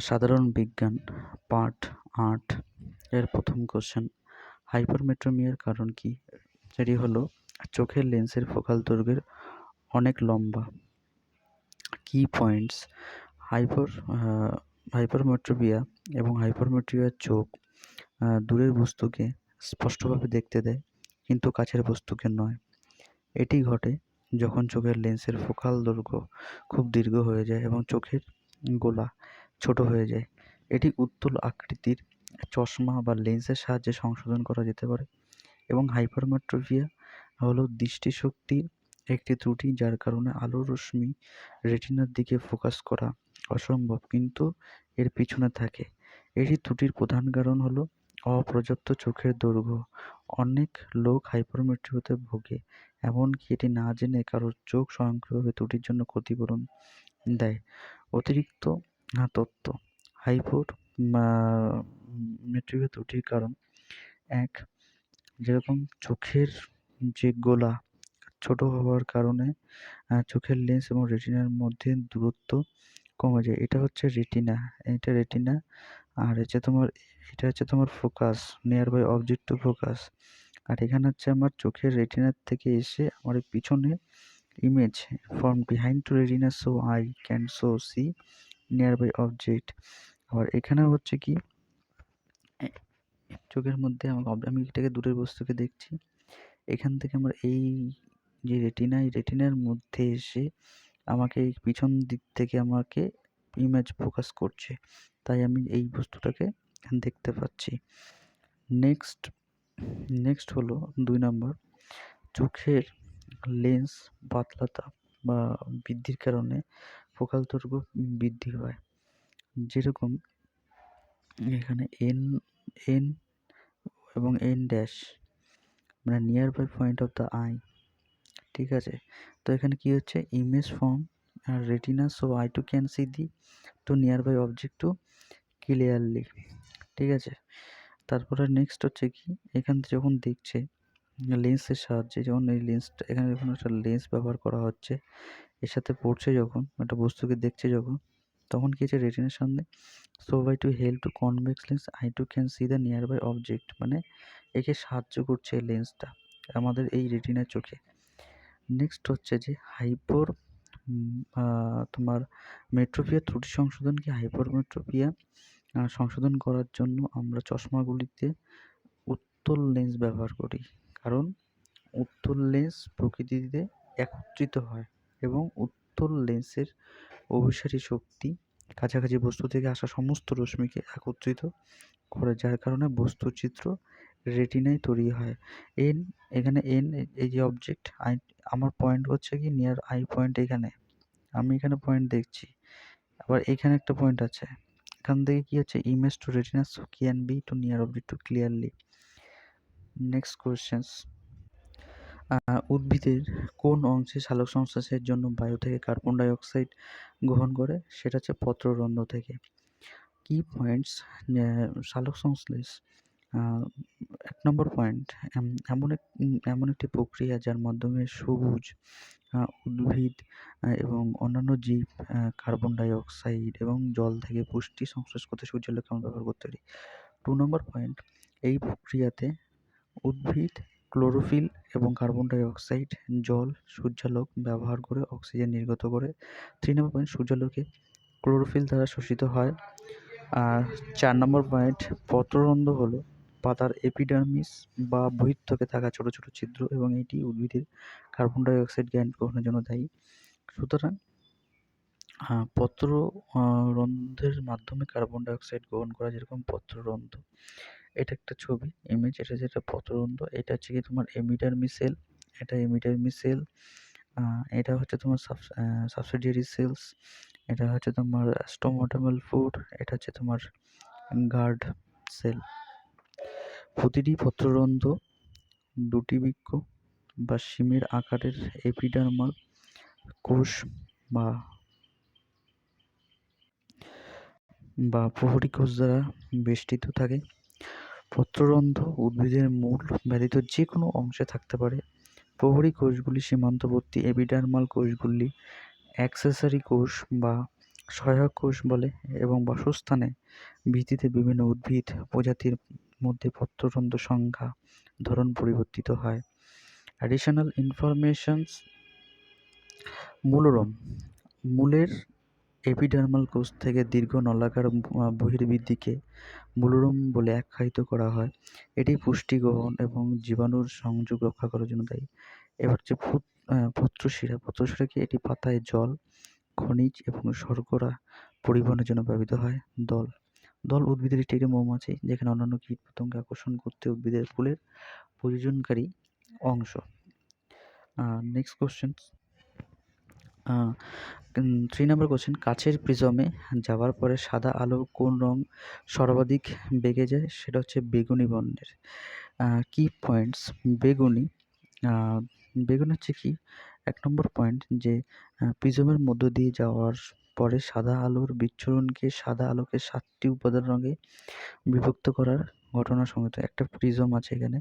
সাধারণ বিজ্ঞান পার্ট ৮ এর প্রথম কোশ্চেন, হাইপারমেট্রোমিয়ার কারণ কি? সেটি হলো চোখের লেন্সের ফোকাল দৈর্ঘ্যের অনেক লম্বা। কি পয়েন্টস, হাইপারমেট্রোপিয়া এবং হাইপারমেট্রিয়ার চোখ দূরের বস্তুকে স্পষ্টভাবে দেখতে দেয়, কিন্তু কাছের বস্তুকে নয়। এটি ঘটে যখন চোখের লেন্সের ফোকাল দৈর্ঘ্য খুব দীর্ঘ হয়ে যায় এবং চোখের গোলা ছোট হয়ে যায়। এটি উত্তল আকৃতির চশমা বা লেন্সের সাহায্যে সংশোধন করা যেতে পারে। এবং হাইপারমেট্রোপিয়া হলো দৃষ্টিশক্তির একটি ত্রুটি, যার কারণে আলোর রশ্মি রেটিনার দিকে ফোকাস করা অসম্ভব, কিন্তু এর পিছনে থাকে। এটি ত্রুটির প্রধান কারণ হলো অপর্যাপ্ত চোখের দৈর্ঘ্য। অনেক লোক হাইপারমেট্রিয়াতে ভোগে, এমনকি এটি না জেনে কারোর চোখ স্বয়ংক্রিয়ভাবে ত্রুটির জন্য ক্ষতিপূরণ দেয়। অতিরিক্ত তথ্য, হাইপারমেট্রিয়া ত্রুটির কারণ: ১. যেরকম চোখের যে গোলা ছোট হওয়ার কারণে চোখের লেন্স এবং রেটিনার মধ্যে দূরত্ব কমে যায়। এটা হচ্ছে রেটিনা, আর এটা হচ্ছে তোমার focus, nearby object to focus. আর এখানে হচ্ছে আমার চোখের রেটিনার থেকে এসে আমার পিছনে image from behind to retina, so I can see nearby object. আবার এখানে হচ্ছে কি, চোখের মধ্যে আমি এটাকে দূরের বস্তুকে দেখছি, এখান থেকে আমার এই যে রেটিনার মধ্যে এসে আমাকে এই পিছন দিক থেকে আমাকে ইমেজ ফোকাস করছে, তাই আমি এই বস্তুটাকে দেখতে পাচ্ছি। নেক্সট হলো ২ নম্বর, চোখের লেন্স পাতলতা বা বৃদ্ধির কারণে ফোকাল দৈর্ঘ্য বৃদ্ধি হয়। যেরকম এখানে এন এবং এন ড্যাশ মানে nearby point of the eye, ঠিক আছে? তো এখানে কি হচ্ছে, image from retina, so eye to can see the to nearby object to clearly, ঠিক আছে? তারপরে নেক্সট হচ্ছে কি, এখান থেকে যখন দেখছে লেন্সের সাহায্যে, যখন এই লেন্সটা এখানে যখন একটা লেন্স ব্যবহার করা হচ্ছে, এর সাথে পড়ছে যখন, একটা বস্তুকে দেখছে যখন, তখন কি হচ্ছে রেটিনার সামনে, so by to help to convex lens eye to can see the nearby object, মানে একে সাহায্য করছে এই লেন্সটা আমাদের এই রেটিনার চোখে। নেক্সট হচ্ছে যে তোমার মেট্রোপিয়া ত্রুটি সংশোধন কি, হাইপারমেট্রোপিয়া সংশোধন করার জন্য আমরা চশমাগুলিতে উত্তল লেন্স ব্যবহার করি, কারণ উত্তল লেন্স প্রকৃতিতে একত্রিত হয় এবং উত্তল লেন্সের অভিসারী শক্তি কাছাকাছি বস্তু থেকে আসা সমস্ত রশ্মিকে একত্রিত করে, যার কারণে বস্তুর চিত্র রেটিনায় তৈরি হয়। এখানে এই যে অবজেক্ট আমার পয়েন্ট হচ্ছে কি নিয়ার আই পয়েন্ট, আমি এখানে পয়েন্ট দেখছি, আবার এখানে একটা পয়েন্ট আছে, এখান থেকে কি হচ্ছে image to retina, so can be to near object to clearly. Next questions, উদ্ভিদের কোন অংশে সালোকসংশ্লেষের জন্য বায়ু থেকে কার্বন ডাই অক্সাইড গ্রহণ করে? সেটা হচ্ছে পত্ররন্ধ্র থেকে। কি পয়েন্টস, সালোকসংশ্লেষ ১ নম্বর পয়েন্ট, এমন একটি প্রক্রিয়া যার মাধ্যমে সবুজ উদ্ভিদ এবং অন্যান্য জীব কার্বন ডাই অক্সাইড এবং জল থেকে পুষ্টি সংশ্লেষ করতে সূর্যালোক আমরা ব্যবহার করতে পারি। ২ নম্বর পয়েন্ট, এই প্রক্রিয়াতে উদ্ভিদ ক্লোরোফিল এবং কার্বন ডাই অক্সাইড, জল, সূর্যালোক ব্যবহার করে অক্সিজেন নির্গত করে। ৩ নম্বর পয়েন্ট, সূর্যালোকে ক্লোরোফিল দ্বারা শোষিত হয়। আর ৪ নম্বর পয়েন্ট, পত্ররন্ধ্র হলো পাতার এপিডার্মিস বা বহিঃত্বকে থাকা ছোট ছোট ছিদ্র, এবং এটি উদ্ভিদের কার্বন ডাই অক্সাইড গ্রহণের জন্য দায়ী। সুতরাং রন্ধ্রের মাধ্যমে কার্বন ডাই অক্সাইড গ্রহণ করা, যেরকম পত্ররন্ধ্র, এটা একটা ছবি ইমেজ, এটা যেটা পত্ররন্ধ্র, এটা হচ্ছে কি তোমার এপিডার্মিস সেল, এটা হচ্ছে তোমার সাবসিডিয়ারি সেলস, এটা হচ্ছে তোমার স্টোমাটামাল ফুড, এটা হচ্ছে তোমার গার্ড সেল। প্রতিটি পত্ররন্ধ্র দুটি বৃক্ক বা শিমের আকারের এপিডার্মাল কোষ বা প্রহরী কোষ দ্বারা বেষ্টিত থাকে। পত্ররন্ধ্র উদ্ভিদের মূল ব্যতীত যে কোনো অংশে থাকতে পারে। প্রহরী কোষগুলি সীমান্তবর্তী, এপিডার্মাল কোষগুলি অ্যাক্সেসরি কোষ বা সহায়ক কোষ বলে এবং বাসস্থানে ভিত্তিতে বিভিন্ন উদ্ভিদ প্রজাতির মধ্যে পত্রতন্ত্র সংখ্যা ধরন পরিবর্তিত হয়। অ্যাডিশনাল ইনফরমেশনস মূলরম মূলের এপিডার্মাল কোষ থেকে দীর্ঘ নলাকার বহির্বৃদ্ধিকে মূলরম বলে আখ্যায়িত করা হয়। এটি পুষ্টি গ্রহণ এবং জীবাণুর সংযোগ রক্ষা করার জন্য দায়ী। এবার হচ্ছে পত্রশিরা। পত্রশিরাকে এটি পাতায় জল, খনিজ এবং শর্করা পরিবহনের জন্য ব্যবহৃত হয়। দল দল উদ্ভিদের একটি মৌমাছি যেখানে অন্যান্য কীটপতঙ্গ আকর্ষণ করতে উদ্ভিদের ফুলের প্রয়োজনকারী অংশ। নেক্সট কোশ্চেন 3 নম্বর কোশ্চেন, কাচের প্রিজমে যাওয়ার পরে সাদা আলো কোন রং সর্বাধিক বেগে যায়? সেটা হচ্ছে বেগুনি বর্ণের। কি পয়েন্টস বেগুনি বেগুনি হচ্ছে কি 1 নম্বর পয়েন্ট যে প্রিজমের মধ্য দিয়ে যাওয়ার পরে সাদা আলোর বিচ্ছুরণকে সাদা আলোকে 7টি উপাদান রঙে বিভক্ত করার ঘটনা সংঘটিত। একটা প্রিজম আছে এখানে,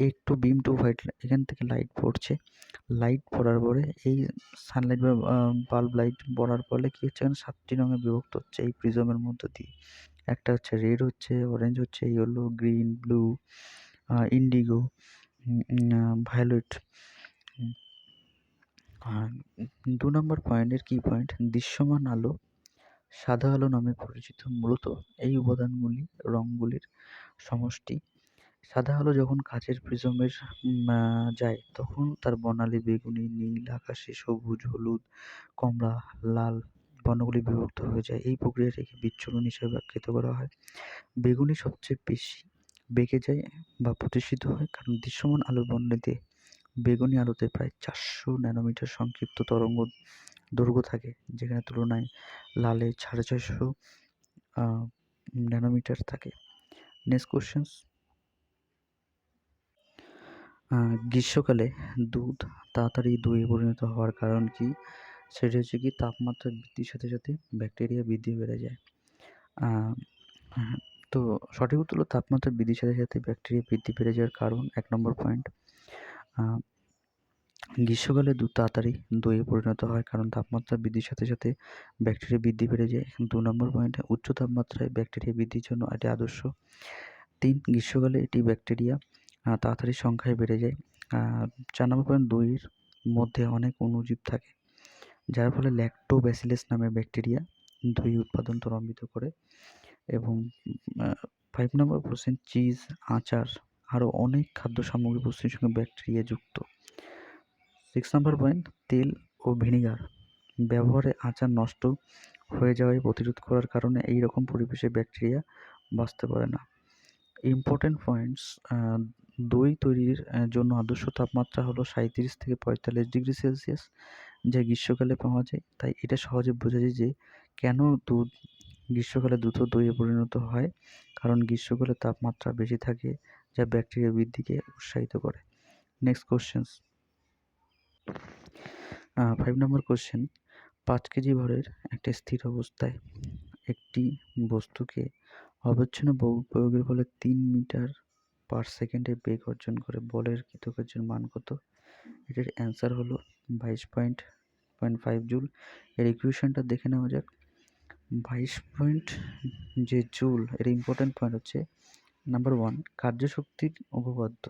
একটু বিম টু হোয়াইট, এখান থেকে লাইট পড়ছে, লাইট পড়ার পরে এই সানলাইট বা বাল্ব লাইট পড়ার ফলে কি হচ্ছে এখানে 7টি রঙে বিভক্ত হচ্ছে এই প্রিজমের মধ্য দিয়ে। একটা হচ্ছে রেড, হচ্ছে অরেঞ্জ, হচ্ছে yellow, green, blue, indigo, violet. আর 2 নম্বর পয়েন্টের কি পয়েন্ট, দৃশ্যমান আলো সাদা আলো নামে পরিচিত। মূলত এই উপাদানগুলি রঙগুলির সমষ্টি। সাদা আলো যখন কাচের প্রিজমের যায় তখন তার বর্ণালী বেগুনি, নীল, আকাশি, সবুজ, হলুদ, কমলা, লাল বর্ণগুলি বিভক্ত হয়ে যায়। এই প্রক্রিয়াটিকে বিচ্ছুরণ হিসেবে আখ্যায়িত করা হয়। বেগুনি সবচেয়ে বেশি বেঁকে যায় বা প্রতিষ্ঠিত হয় কারণ দৃশ্যমান আলোর বর্ণালীতে বেগুনি আলোতে প্রায় 400 ন্যানোমিটার সংক্ষিপ্ত তরঙ্গ দৈর্ঘ্য থাকে, যেখানে তুলনায় লালে 450 ন্যানোমিটার থাকে। নেক্সট কোশ্চেন, গ্রীষ্মকালে দুধ তাড়াতাড়ি দইয়ে পরিণত হওয়ার কারণ কি? সেটি হচ্ছে কি তাপমাত্রা বৃদ্ধির সাথে সাথে ব্যাকটেরিয়া বৃদ্ধি বেড়ে যায়। তো সঠিক উত্তর হলো তাপমাত্রা বৃদ্ধির সাথে সাথে ব্যাকটেরিয়া বৃদ্ধি বেড়ে যাওয়ার কারণ 1 নম্বর পয়েন্ট। গ্রীষ্মকালে দুধ তাড়াতাড়ি দইয়ে পরিণত হয় কারণ তাপমাত্রা বৃদ্ধির সাথে সাথে ব্যাকটেরিয়া বৃদ্ধি বেড়ে যায়। 2 নম্বর পয়েন্ট, উচ্চ তাপমাত্রায় ব্যাকটেরিয়া বৃদ্ধির জন্য এটি আদর্শ। 3, গ্রীষ্মকালে এটি ব্যাকটেরিয়া তাড়াতাড়ি সংখ্যায় বেড়ে যায়। 4 নম্বর পয়েন্ট, দইয়ের মধ্যে অনেক অণুজীব থাকে যার ফলে ল্যাক্টোব্যাসিলাস নামের ব্যাকটেরিয়া দই উৎপাদন ত্বরান্বিত করে। এবং 5 নম্বর কোশ্চেন, চিজ, আচার আরও অনেক খাদ্য সামগ্রী পুষ্টির সঙ্গে ব্যাকটেরিয়া যুক্ত। 6 নম্বর পয়েন্ট, তেল ও ভিনিগার ব্যবহারে আচার নষ্ট হয়ে যাওয়ায় প্রতিরোধ করার কারণে এই রকম পরিবেশে ব্যাকটেরিয়া বাঁচতে পারে না। ইম্পর্টেন্ট পয়েন্টস, দই তৈরির জন্য আদর্শ তাপমাত্রা হলো 37 থেকে 45 ডিগ্রি সেলসিয়াস, যা গ্রীষ্মকালে পাওয়া যায়। তাই এটা সহজে বোঝা যায় যে কেন দুধ গ্রীষ্মকালে দ্রুত দইয়ে পরিণত হয়, কারণ গ্রীষ্মকালে তাপমাত্রা বেশি থাকে যা ব্যাকটেরিয়া বৃদ্ধিকে উৎসাহিত করে। নেক্সট কোশ্চেন, 5 নম্বর কোশ্চেন, 5 কেজি ভরের একটা স্থির অবস্থায় একটি বস্তুকে অবিচ্ছিন্ন বল প্রয়োগের ফলে 3 মিটার পার সেকেন্ডে বেগ অর্জন করে বলের কৃতকার্যের মান কত? এটার অ্যান্সার হলো 22.5 জুল। এর ইকুয়েশনটা দেখে নেওয়া যাক। 22 পয়েন্ট যে জুল, এর ইম্পর্টেন্ট পয়েন্ট হচ্ছে নাম্বার 1, কার্যশক্তির উপপাদ্য।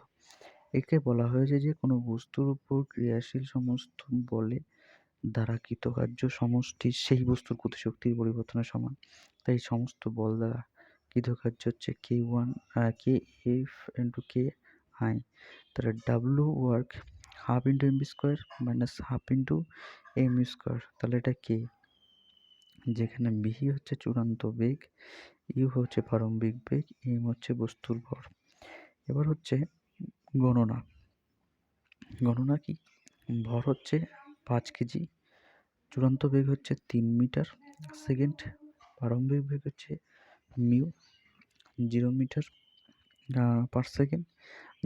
একে বলা হয়েছে যে কোনো বস্তুর উপর ক্রিয়াশীল সমস্ত বলে দ্বারা কৃতকার্য সমষ্টি সেই বস্তুর গতিশক্তির পরিবর্তনের সমান। তাই সমস্ত বল দ্বারা কৃতকার্য হচ্ছে K1 KF ইন্টু KI। তাহলে W work half into M square minus half into M square. তাহলে এটা কে, যেখানে বি হচ্ছে চূড়ান্ত বেগ, ইউ হচ্ছে প্রারম্ভিক বেগ, এম হচ্ছে বস্তুর ভর। এবার হচ্ছে গণনা। গণনা কি? ভর হচ্ছে 5 কেজি, চূড়ান্ত বেগ হচ্ছে 3 মিটার সেকেন্ড, প্রারম্ভিক বেগ হচ্ছে মিউ 0 মিটার পার সেকেন্ড,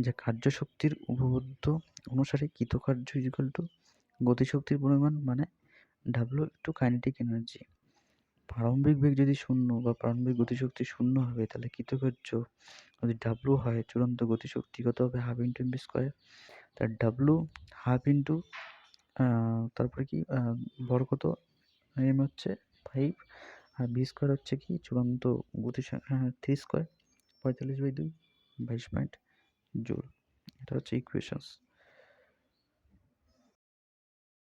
যা কার্যশক্তির উপপাদ্য অনুসারে কৃতকার্য ইকুয়াল টু গতিশক্তির পরিমাণ মানে ডাব্লিউ টু কাইনেটিক এনার্জি। প্রারম্ভিক বেগ যদি শূন্য বা প্রারম্ভিক গতিশক্তি শূন্য হবে তাহলে কৃতকার্য যদি ডাব্লিউ হয়, চূড়ান্ত গতিশক্তি কত হবে? Half into M square. তার ডাব্লিউ হাফ ইন্টু তারপরে কি ভর কত? এম হচ্ছে 5, আর বি স্কোয়ার হচ্ছে কি চূড়ান্ত গতি 3 স্কোয়ার 45/2 22 পয়েন্ট জুল। এটা হচ্ছে ইকুয়েশনস।